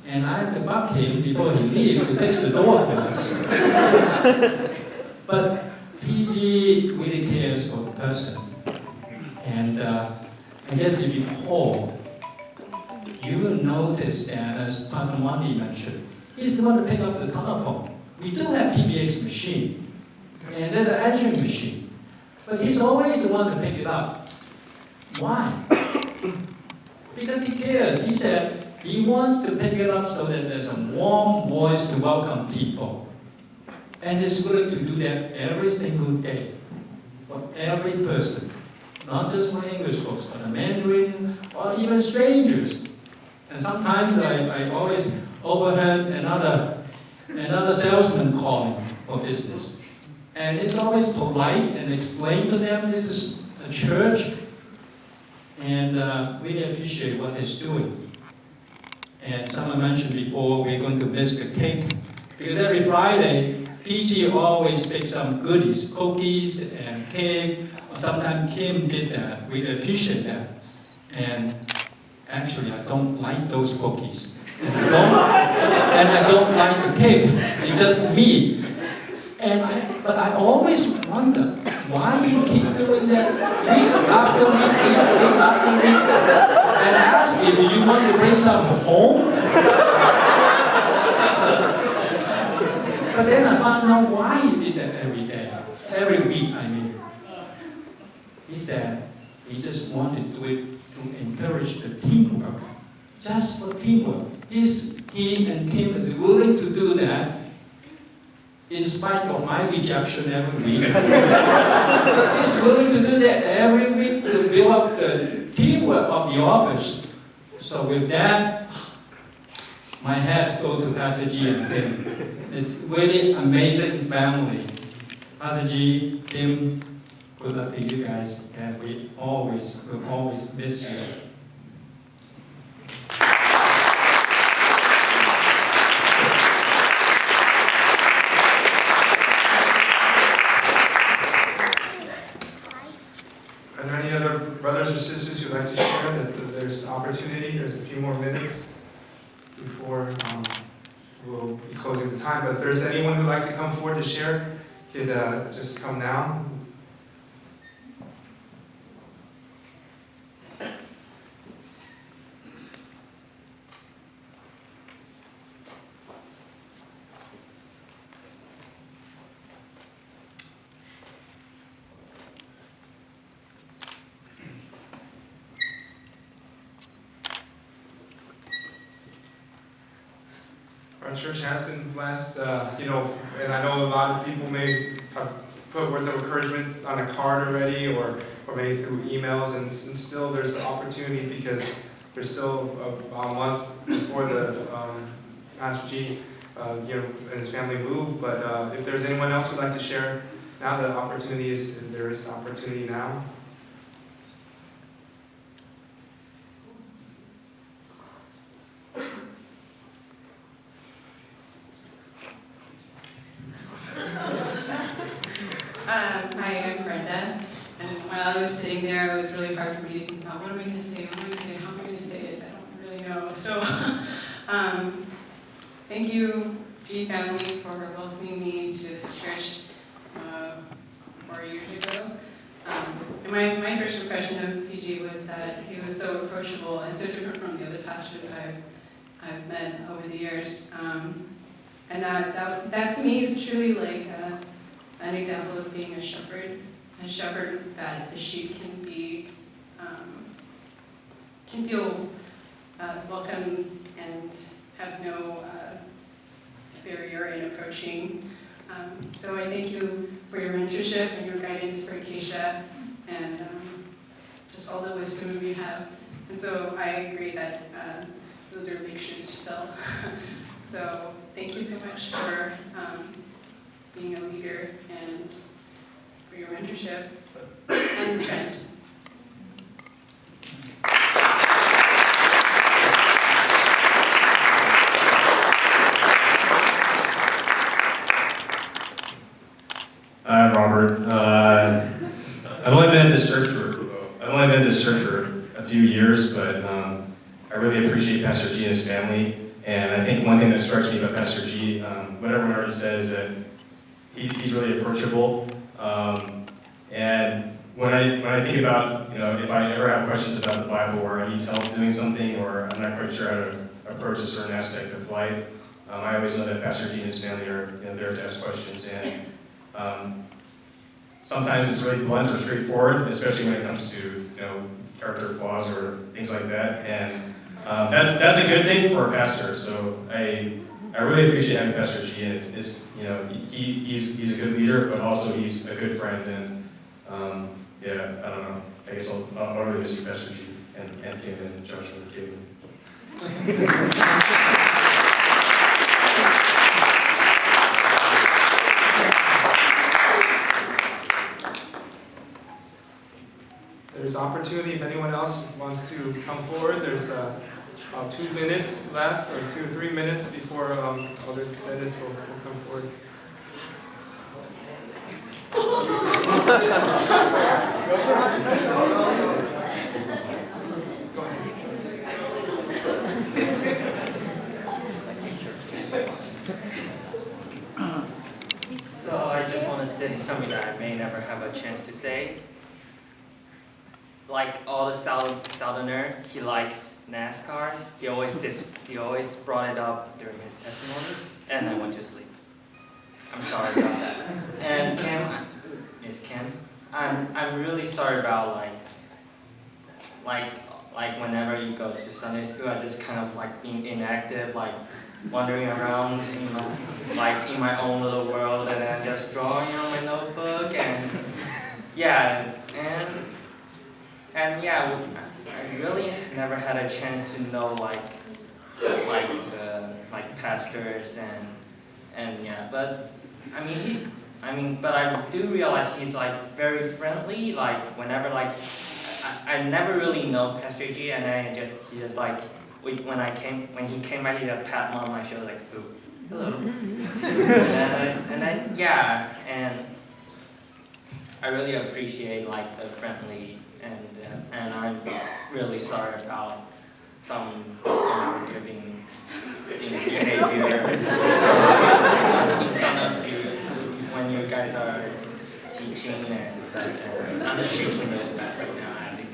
and I had to bug him before he leaves to fix the door for us. But PG really cares for the person. And I guess if you call, you will notice that, as Pastor Monty mentioned, he's the one to pick up the telephone. We do have PBX machine, and there's an answering machine, but he's always the one to pick it up. Why? Because he cares. He said he wants to pick it up so that there's a warm voice to welcome people. And he's willing to do that every single day for every person. Not just for English folks, but the Mandarin or even strangers. And sometimes I always overheard another salesman calling for business. And it's always polite and explain to them this is a church, and really appreciate what it's doing. And someone mentioned before, we're going to miss the cake, because every Friday, PG always picks some goodies, cookies and cake. Or sometimes Kim did that. We appreciate that. And actually, I don't like those cookies. And I don't like the cake. It's just me. But I always wonder why you keep doing that week after week after week. And ask me, do you want to bring some home? But then I found out why he did that every day, every week, I mean. He said he just wanted to do it to encourage the teamwork, just for teamwork. He and Kim is willing to do that in spite of my rejection every week. He's willing to do that every week to build up the teamwork of the office. So with that, my hats go to Pastor G and Kim. It's really amazing family. Pastor G, Kim, good luck to you guys, and we will always miss you. Are there any other brothers or sisters who'd like to share that there's opportunity? There's a few more minutes before we'll be closing the time. But if there's anyone who'd like to come forward to share, could just come now. Our church has been blessed, and I know a lot of people may have put words of encouragement on a card already, or maybe through emails, and still there's an opportunity because there's still about a month before the Pastor G, and his family move. But if there's anyone else who'd like to share, now the opportunity is there is opportunity now. Hi, I'm Brenda, and while I was sitting there, it was really hard for me to think about what am I going to say, how am I going to say it, I don't really know. So, thank you, G family, for welcoming me to this church 4 years ago. And my first impression of PG was that he was so approachable and so different from the other pastors I've met over the years. And that to me is truly like an example of being a shepherd that the sheep can be, can feel welcome and have no barrier in approaching. So I thank you for your mentorship and your guidance for Acacia and just all the wisdom you have. And so I agree that those are big shoes to fill. So thank you so much for being a leader and for your mentorship and friend. I'm Robert. I've only been in this church for a few years, but I really appreciate Pastor G and his family And I think one thing that strikes me about Pastor G, what everyone already said, is that he's really approachable. And when I think about, if I ever have questions about the Bible or I need help doing something or I'm not quite sure how to approach a certain aspect of life, I always know that Pastor G and his family are there to ask questions. And sometimes it's really blunt or straightforward, especially when it comes to character flaws or things like that. And that's a good thing for a pastor. So I really appreciate having Pastor G, and he's a good leader, but also he's a good friend. And I don't know. I guess I'll really miss you, Pastor G, and Kim and Joshua and Kim. There's opportunity if anyone else wants to come forward. There's 2 minutes left, or 2 or 3 minutes before other candidates will come forward. So I just want to say something that I may never have a chance to say. Like all the Southerner, he likes NASCAR. He always brought it up during his testimony, and I went to sleep. I'm sorry about that. And Miss Kim, I'm really sorry about like whenever you go to Sunday school, I just kind of like being inactive, like wandering around in my own little world, and then just drawing on my notebook, and I really never had a chance to know like pastors but I do realize he's like very friendly. Like whenever I never really know Pastor G, and he just like when he came by, he just pat me on my shoulder like, "Ooh, hello," and I really appreciate like the friendly, and I'm really sorry about some unforgiving behavior in front of you when you guys are teaching and stuff. I'm just shaking it back right now. I think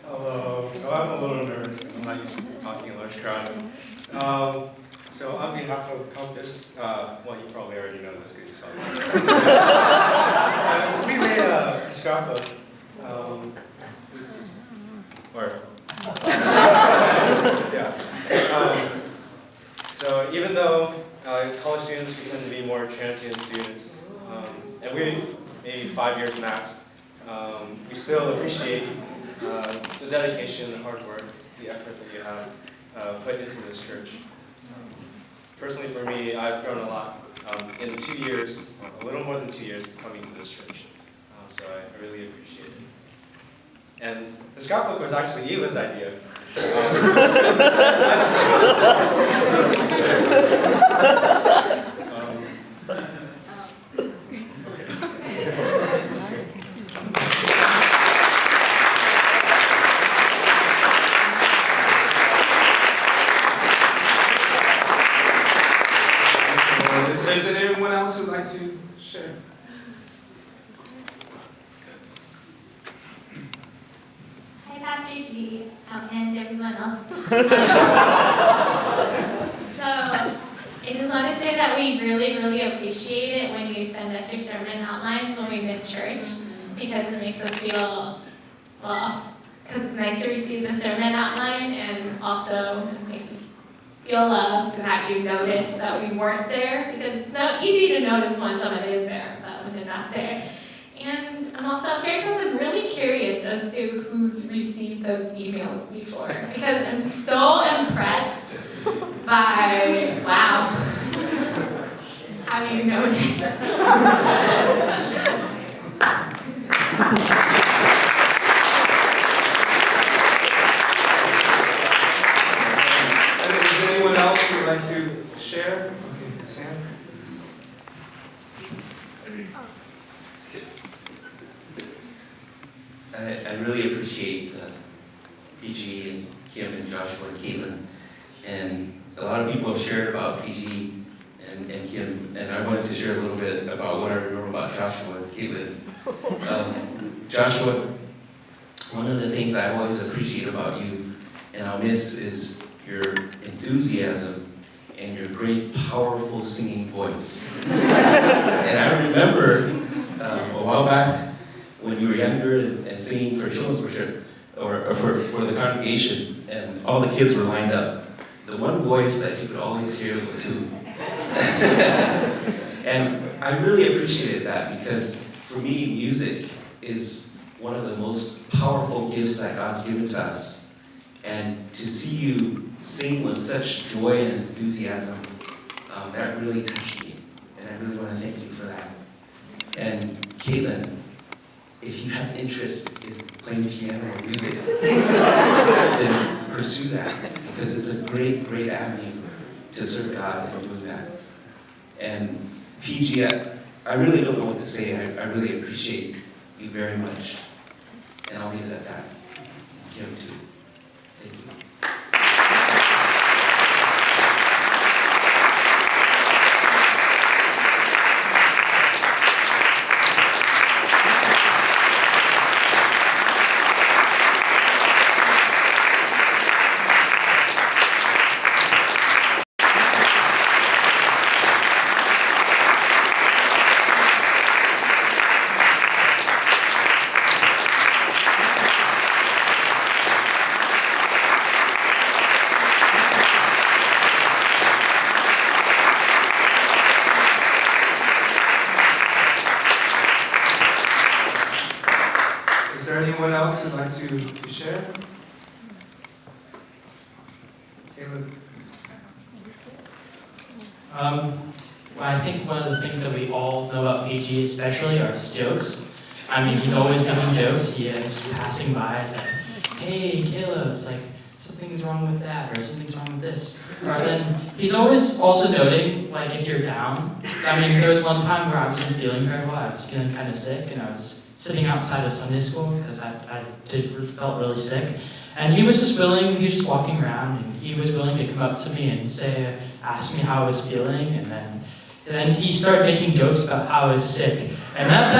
Hello. So I'm a little nervous. I'm not used to talking in large crowds. So on behalf of Compass, well, you probably already know this because you saw it. We made a scrapbook. So even though college students we tend to be more transient students, and we're maybe 5 years max, we still appreciate the dedication, the hard work, the effort that you have put into this church. Personally, for me, I've grown a lot in the 2 years, a little more than 2 years, coming to this church. So I really appreciate it. And the scrapbook was actually Eva's idea. I just Is there anyone else who'd like to share? Hi, Pastor G, and everyone else. So, I just want to say that we really, really appreciate it when you send us your sermon outlines when we miss church, because it makes us feel, well, because it's nice to receive the sermon outline, and also it makes us feel loved that you noticed that we weren't there, because it's not easy to notice when someone is there, but when they're not there. And I'm also very I'm really curious as to who's received those emails before, because I'm just so impressed by, wow, how you noticed. Kim and Joshua and Caitlin. And a lot of people have shared about PG and Kim, and I wanted to share a little bit about what I remember about Joshua and Caitlin. Joshua, one of the things I always appreciate about you, and I'll miss, is your enthusiasm and your great, powerful singing voice. And I remember a while back when you were younger and singing for children's worship, or for the congregation, and all the kids were lined up. The one voice that you could always hear was who? And I really appreciated that, because for me, music is one of the most powerful gifts that God's given to us. And to see you sing with such joy and enthusiasm, that really touched me. And I really want to thank you for that. And Caitlin, if you have interest in playing piano or music, then pursue that, because it's a great, great avenue to serve God in doing that. And PG, I really don't know what to say. I really appreciate you very much. And I'll leave it at that. Kim too. Thank you. Is there anyone else who'd like to share? Caleb? Well, I think one of the things that we all know about PG especially are his jokes. I mean, he's always making jokes. He is passing by, it's like, hey, Caleb, it's like, something's wrong with that, or something's wrong with this. Or then he's always also noting, like, if you're down. I mean, there was one time where I wasn't feeling very well. I was feeling kind of sick, and I was sitting outside of Sunday school because I felt really sick. And he was just walking around, and he was willing to come up to me and ask me how I was feeling, and then he started making jokes about how I was sick. And that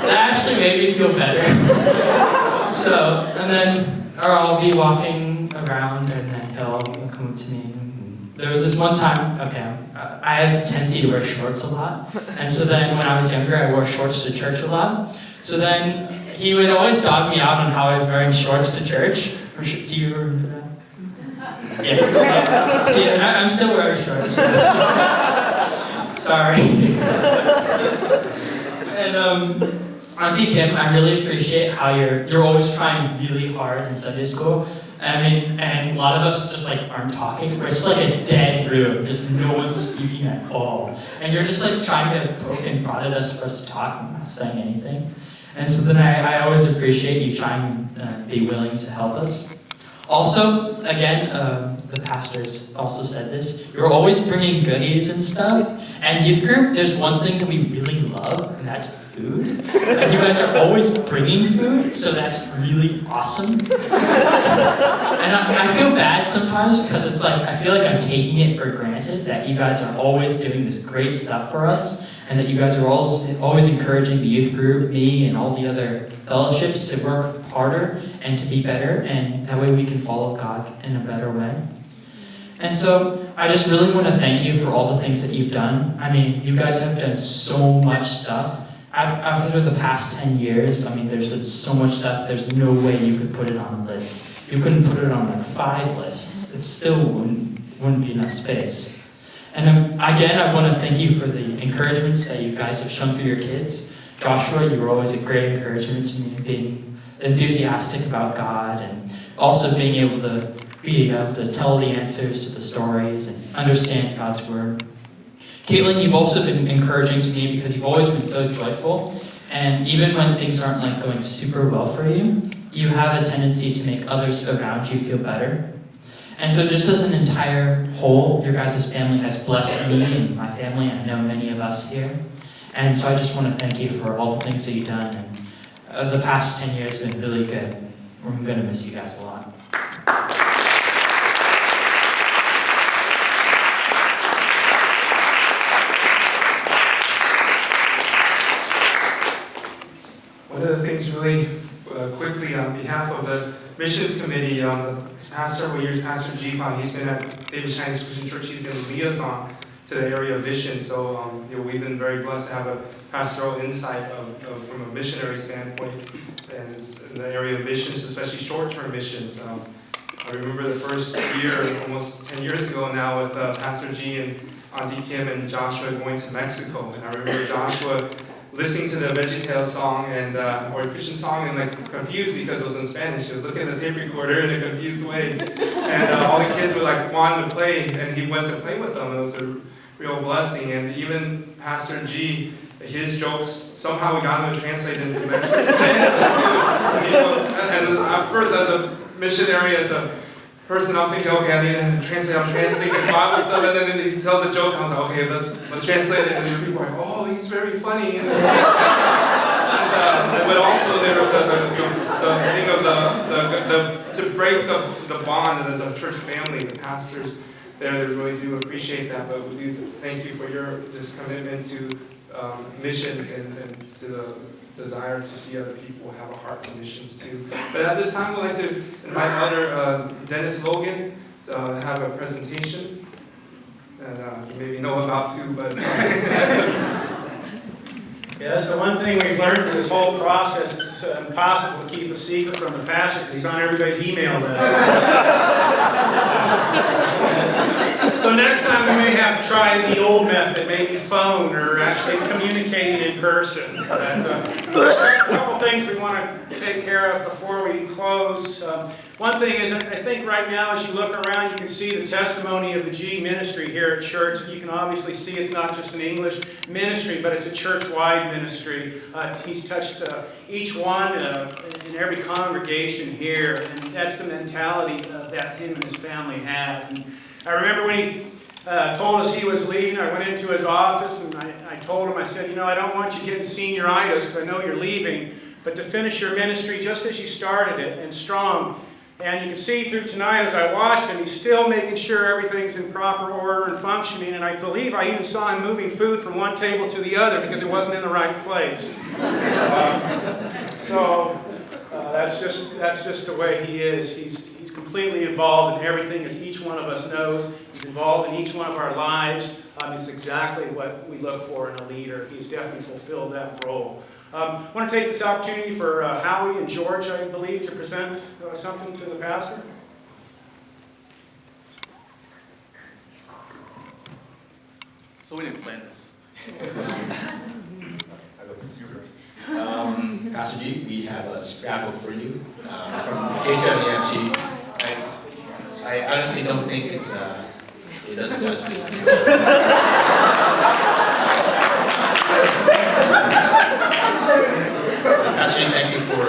actually made me feel better. So, and then I'll be walking around, and then he'll come up to me. There was this one time, I have a tendency to wear shorts a lot. And so then when I was younger, I wore shorts to church a lot. So then he would always dog me out on how I was wearing shorts to church. Do you remember that? Yes. See, I'm still wearing shorts. Sorry. And Auntie Kim, I really appreciate how you're always trying really hard in Sunday school. I mean, and a lot of us just like aren't talking. We're just like a dead room, just no one's speaking at all. And you're just like trying to poke and prod at us for us to talk and not saying anything. And so then I always appreciate you trying and be willing to help us. Also, again, the pastors also said this, you're always bringing goodies and stuff. And youth group, there's one thing that we really love, and that's food. And you guys are always bringing food, so that's really awesome. And I feel bad sometimes because it's like, I feel like I'm taking it for granted that you guys are always doing this great stuff for us, and that you guys are always encouraging the youth group, me, and all the other fellowships to work harder and to be better, and that way we can follow God in a better way. And so I just really want to thank you for all the things that you've done. I mean, you guys have done so much stuff. After the past 10 years, I mean, there's been so much stuff, there's no way you could put it on a list. You couldn't put it on like 5 lists. It still wouldn't be enough space. And again, I want to thank you for the encouragements that you guys have shown through your kids. Joshua, you were always a great encouragement to me, being enthusiastic about God, and also being able to tell the answers to the stories and understand God's word. Caitlin, you've also been encouraging to me because you've always been so joyful, and even when things aren't like going super well for you, you have a tendency to make others around you feel better. And so just as an entire whole, your guys' family has blessed me and my family, and I know many of us here. And so I just want to thank you for all the things that you've done, and the past 10 years have been really good. I'm gonna miss you guys a lot. One of the things really quickly on behalf of the Missions Committee, the past several years, Pastor Jipa, he's been at David Chinese Christian Church, he's been a liaison to the area of mission. So we've been very blessed to have a pastoral insight from a missionary standpoint, and it's in the area of missions, especially short-term missions. I remember the first year, almost 10 years ago now, with Pastor G and Auntie Kim and Joshua going to Mexico. And I remember Joshua listening to the VeggieTales song or a Christian song and confused because it was in Spanish. He was looking at the tape recorder in a confused way. And all the kids were wanting to play, and he went to play with them. It was a real blessing. And even Pastor G, his jokes, somehow we got him to translate into Mexican Spanish. And at first, as a missionary, as a person, I'm thinking, okay, I need to translate. I'm translating Bible stuff, and then he tells a joke. I'm like, okay, let's translate it. And people are like, oh, he's very funny. But also there was the thing of to break the bond, and as a church family, the pastors there, they really do appreciate that. But we do thank you for this commitment to missions and to the desire to see other people have a heart for missions too. But at this time, we'd like to invite Elder Dennis Logan to have a presentation that you maybe know about too, but yeah, that's the one thing we've learned through this whole process. It's impossible to keep a secret from the pastor because he's on everybody's email list. So next time we may have to try the old method, maybe phone or actually communicating in person. But, a couple things we want to take care of before we close. One thing is, I think right now as you look around, you can see the testimony of the G ministry here at church. You can obviously see it's not just an English ministry, but it's a church-wide ministry. He's touched each one in every congregation here, and that's the mentality that him and his family have. And I remember when he told us he was leaving, I went into his office and I told him, I said, I don't want you getting senioritis because I know you're leaving, but to finish your ministry just as you started it and strong. And you can see through tonight as I watched him, he's still making sure everything's in proper order and functioning. And I believe I even saw him moving food from one table to the other because it wasn't in the right place. That's just the way he is. He's completely involved in everything, as each one of us knows. He's involved in each one of our lives. It's exactly what we look for in a leader. He's definitely fulfilled that role. I want to take this opportunity for Howie and George, I believe, to present something to the pastor. So we didn't plan this. Pastor G, we have a scrapbook for you from Acacia and EFG. I honestly don't think it does justice to Pastor G, thank you for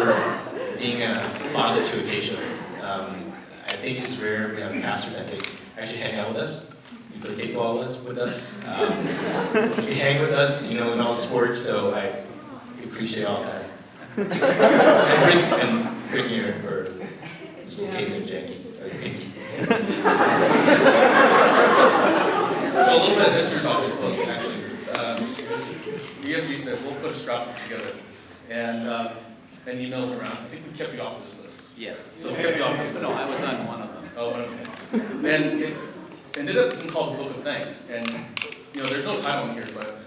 being a father to Acacia. I think it's rare we have a pastor that can actually hang out with us. You play kickball with us. You can hang with us, in all sports, so I appreciate all that. and breaking your dislocating your pinky. So a little bit of history about this book, actually. EFG said, we'll put a scrapbook together. And you know around, I think we kept you off this list. Yes. So we kept you off this list. No, I was on one of them. Oh, one of them. And it ended up being called Book of Thanks. And, there's no title in here, but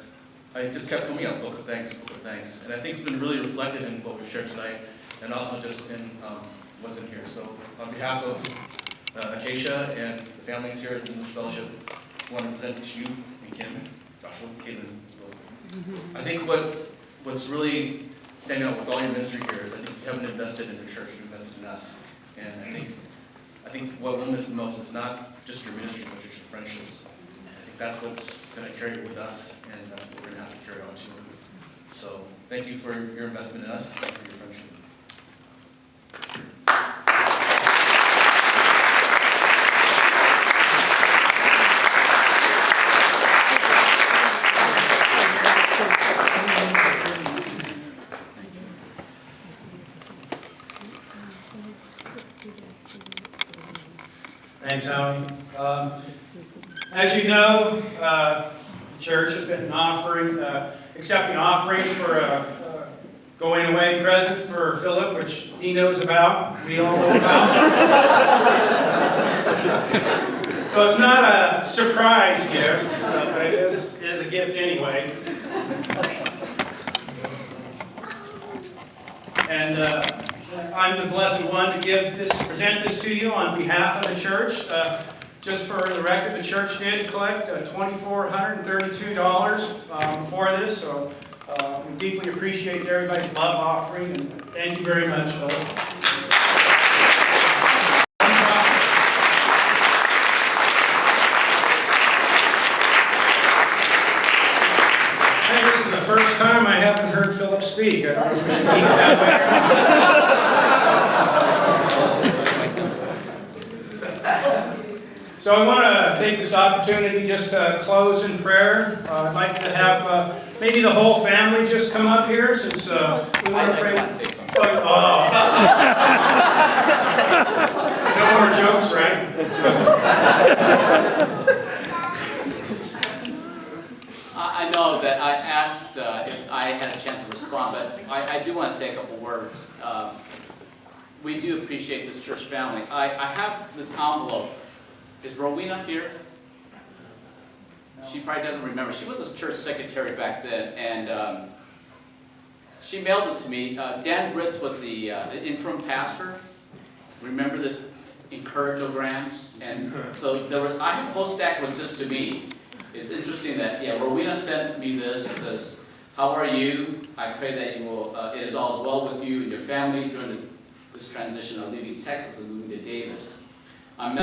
I just kept going on Book of Thanks, Book of Thanks. And I think it's been really reflected in what we've shared tonight, and also just in what's in here. So on behalf of Acacia and the families here at the English Fellowship, I want to present to you and Kim, Joshua, Caitlin as well. I think what's really standing out with all your ministry here is I think you haven't invested in the church, you invested in us. And I think what we'll miss the most is not just your ministry, but your friendships. I think that's what's going to carry it with us, and that's what we're going to have to carry on to. So thank you for your investment in us, thank you for your friendship. Thanks, Howie. As you know, the church has been accepting offerings for a going away present for Philip, which he knows about, we all know about. So it's not a surprise gift, but it is a gift anyway. And I'm the blessed one to present this to you on behalf of the church. Just for the record, the church did collect $2,432 for this, so we deeply appreciate everybody's love offering, and thank you very much, Philip. Hey, this is the first time I haven't heard Philip speak. I don't know if we should keep it that way or not. So I want to take this opportunity just to close in prayer. I'd like to have maybe the whole family just come up here, since we want to pray. No more jokes, right? I know that I asked if I had a chance to respond, but I do want to say a couple words. We do appreciate this church family. I have this envelope. Is Rowena here? No. She probably doesn't remember. She was a church secretary back then, and she mailed this to me. Dan Ritz was the interim pastor. Remember this encourageograms? And so I have post stack was just to me. It's interesting that, Rowena sent me this. It says, "How are you? I pray that you will. It is all well with you and your family during this transition of leaving Texas and moving to Davis. I'm